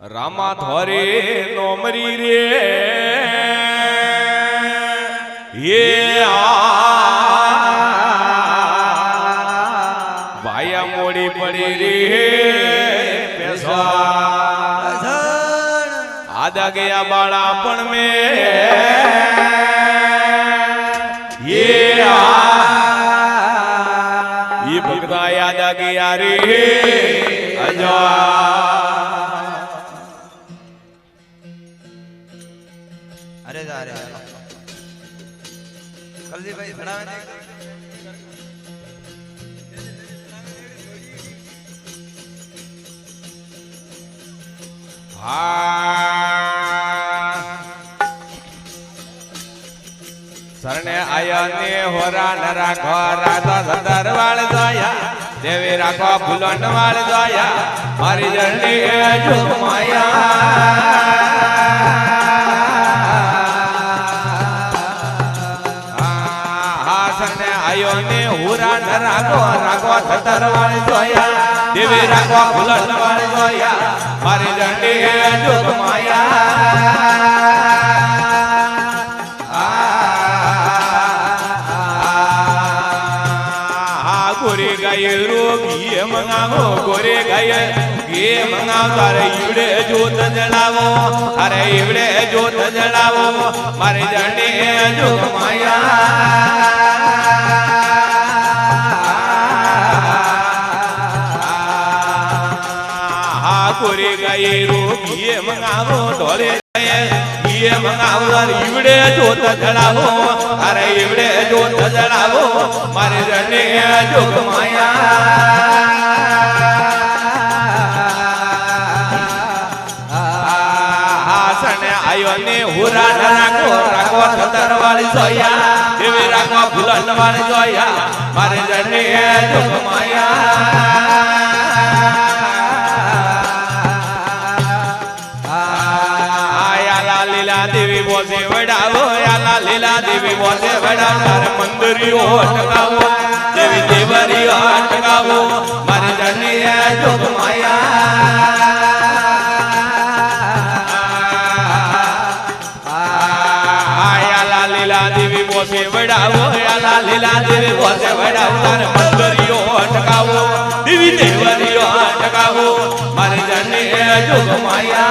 रामा थोरे नोमरी रे ये भाया मोड़ी पड़ी रे पैसा आधा गया बाड़ापन में ये भगता याद आ गया रे अजा अरे जा रे कलजी भाई खड़ा है सरने आया ने होरा न राखो राधा दरवाल जाया देवी राखो फूलन वाल जाया मारी जर्नी जो माया सरने आयो ने होरा न राखो राखो दरवाल जाया देवी राखो फूलन वाल जाया मारी जर्नी जो माया गोरे गाय रोगी मंगावो गोरे गाय ये मंगाव तारे इवड़े जोत जलावो अरे इवड़े जोत जलावो मारे जने जो माया गोरे गाय रोगी ये मंगावो ढोले ये मंगावो इवड़े जोत जलावो अरे इवड़े जोत जलावो मारे जने जोग माया सने आयो ने हुरा राखो राखो दरवाल जोया देवी राखो फूलन वाल जोया मारे जने जोग माया देवी बोसे वडावो याला लीला देवी बोसे वडावो तारे मंदिरियो अटकावो देवी देवरियो अटकावो मारे जने जोग माया याला लीला देवी बोसे वडावो याला लीला देवी बोसे वडावो तारे मंदिरियो अटकावो देवी देवरियो अटकावो मारे जने जोग माया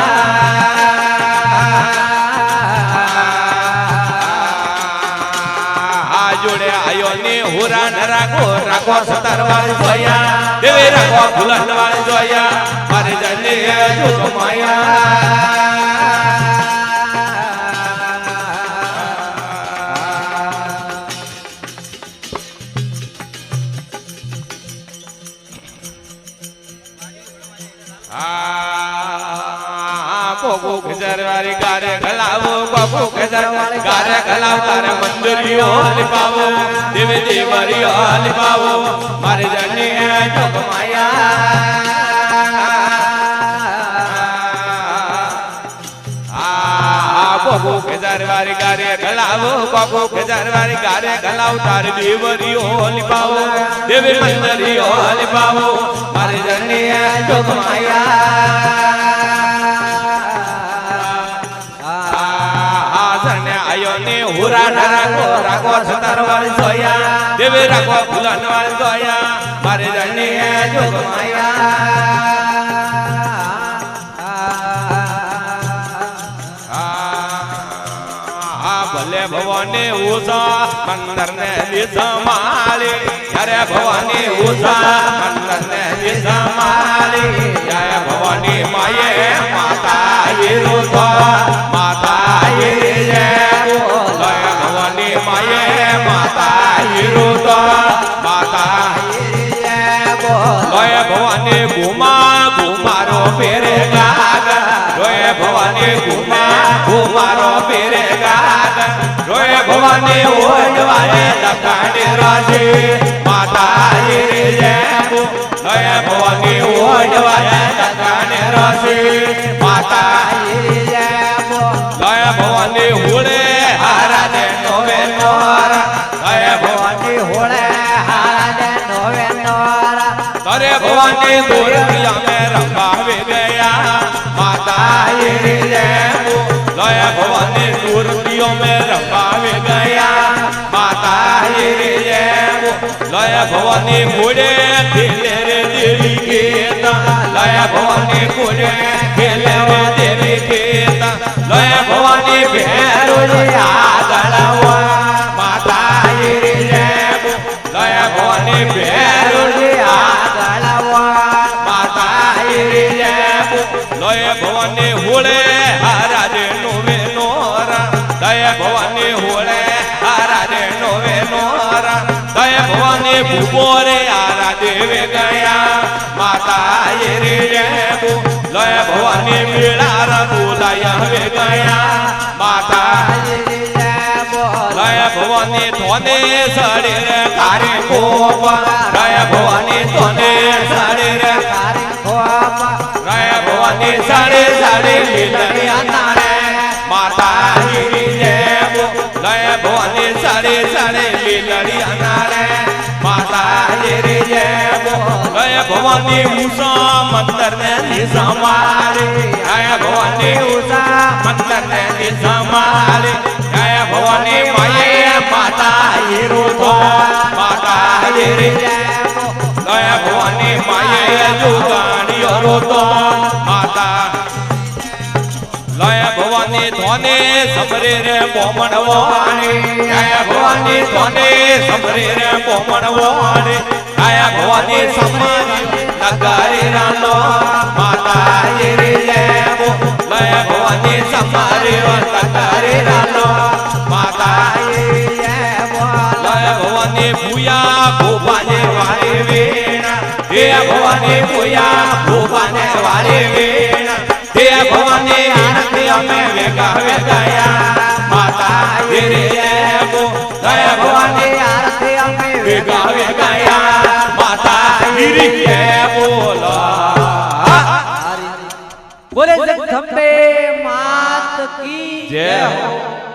जोड़े आयो ने हुरा न राखो राखो दरवाल जोया देवी राखो फूलन वाल जोया मारे जने जोग माया कोको खजरवारी गारे गलावो कोको खजरवारी गारे गलाव तारे मंदिरियो लिपावो देवी देवरियो लिपावो मारे जने जोग माया कोको खजरवारी गारे गलावो कोको खजरवारी गारे गलाव तारे देवरियो लिपावो देवी मंदिरियो लिपावो मारे जने जोग माया हुरा न राखो राखो दरवाल जोया देवी राखो फूलन वाल जोया मारे जने जोग माया भले भवानी उषा मंदिर ने संभाली अरे भवानी उषा मंदिर ने संभाली जय भवानी माये माता ये रूपा माता ये माये माता हिरुदा माता लोय भवानी घुमा घुमारो पेरे गाग लोय भवानी घुमा घुमारो पेरे गाग लोय भवानी ओडवाने दकाने राजे माता हिरे जयबो लोय भवानी ओडवाने दकाने राजे माता हिरे जयबो लोय भवानी हुड़े हारा दे नोवे नोरा लोय भवानी हुड़े हारा दे नोवे नोरा तरे भवानी दूर में रंगा वे गया माता ભવાની ઘોડે ખેલે રે દેવી કેતા લય ભવાની ઘોડે ખેલે રે દેવી કેતા લય ભવાની ભેરો રે આગળવા માતા રે લેબો લય ભવાની ભેરો રે આગળવા માતા રે લેબો લય ભવાની હોળે હારાજે નોવે નોરા લય ભવાની હોળે હારાજે નોવે નોરા લય ભવાની ભૂપોરે આરા દેવે ગયા માતા રે લેબો લય ભવાની મેળા બોલાય હવે ગયા માતા લય ભવાની તોને સડે રે કારે કોપા લય ભવાની તોને સડે રે કારે કોપા લય ભવાની સડે સડે લીલડી અનારે માતા રે લેબો લય ભવાની સડે સડે લીલડી અનારે માતા રે લેબો લય ભવાની ઉષા મંદર ને નિસમારે લય ભવાની ઉષા મંદર ને નિસમારે લય ભવાની માયે માતા હીરો તો માતા રે લેબો લય ભવાની માયે જુગાણીઓ રોતો માતા લય ભવાની ધોને સમરે રે પોમણવાણી લય ભવાની ધોને સમરે રે પોમણવાણી લય ભવાની સમારી નગારે રાનો માતા રે લેબો લય ભવાની સમારી નગારે રાનો માતા રે લેબો લય ભવાની ભૂયા ભોપાને વારે વેણા હે ભવાની ભૂયા ભોપાને વારે વેણા હે ભવાની આરતી અમે વેગા વેગાયા માતા રે લેબો લય ભવાની આરતી અમે વેગા વેગાયા માતા રે લેબો બોલે જગદંબે માત કી જય જય.